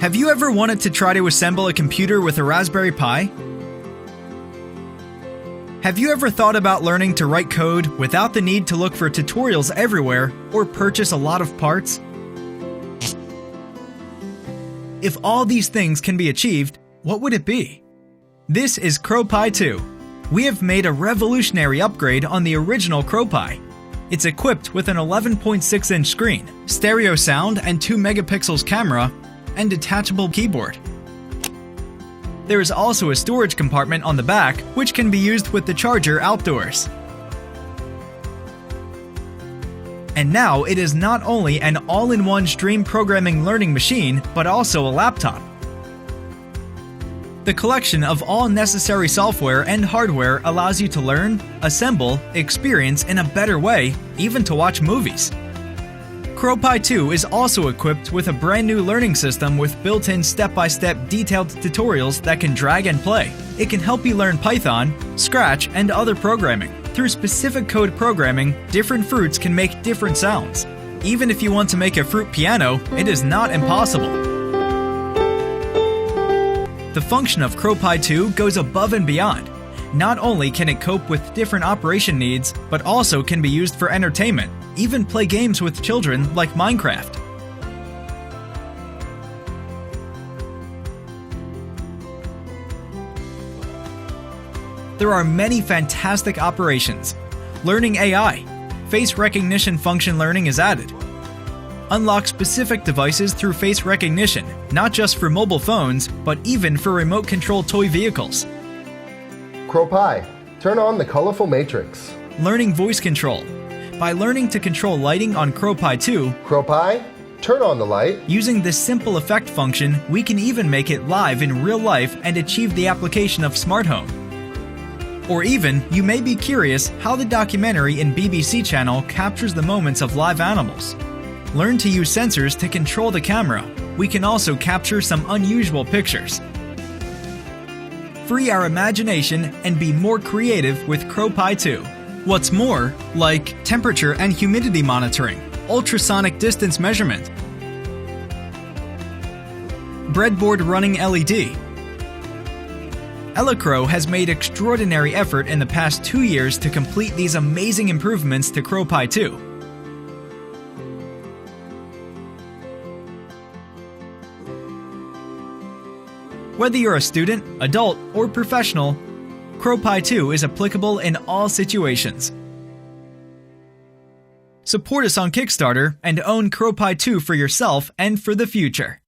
Have you ever wanted to try to assemble a computer with a Raspberry Pi? Have you ever thought about learning to write code without the need to look for tutorials everywhere or purchase a lot of parts? If all these things can be achieved, what would it be? This is CrowPi2. We have made a revolutionary upgrade on the original CrowPi. It's equipped with an 11.6-inch screen, stereo sound and 2 megapixels camera, and detachable keyboard. There is also a storage compartment on the back, which can be used with the charger outdoors. And now it is not only an all-in-one stream programming learning machine, but also a laptop. The collection of all necessary software and hardware allows you to learn, assemble, experience in a better way, even to watch movies. CrowPi2 is also equipped with a brand new learning system with built-in step-by-step detailed tutorials that can drag and play. It can help you learn Python, Scratch, and other programming. Through specific code programming, different fruits can make different sounds. Even if you want to make a fruit piano, it is not impossible. The function of CrowPi2 goes above and beyond. Not only can it cope with different operation needs, but also can be used for entertainment, even play games with children like Minecraft. There are many fantastic operations. Learning AI, face recognition function learning is added. Unlock specific devices through face recognition, not just for mobile phones, but even for remote-controlled toy vehicles. CrowPi, turn on the colorful matrix. Learning voice control. By learning to control lighting on CrowPi2, CrowPi, turn on the light. Using this simple effect function, we can even make it live in real life and achieve the application of smart home. Or even, you may be curious how the documentary in BBC channel captures the moments of live animals. Learn to use sensors to control the camera. We can also capture some unusual pictures. Free our imagination and be more creative with CrowPi2. What's more, like temperature and humidity monitoring, ultrasonic distance measurement, breadboard running LED. Crow has made extraordinary effort in the past 2 years to complete these amazing improvements to CrowPi2. Whether you're a student, adult, or professional, CrowPi2 is applicable in all situations. Support us on Kickstarter and own CrowPi2 for yourself and for the future.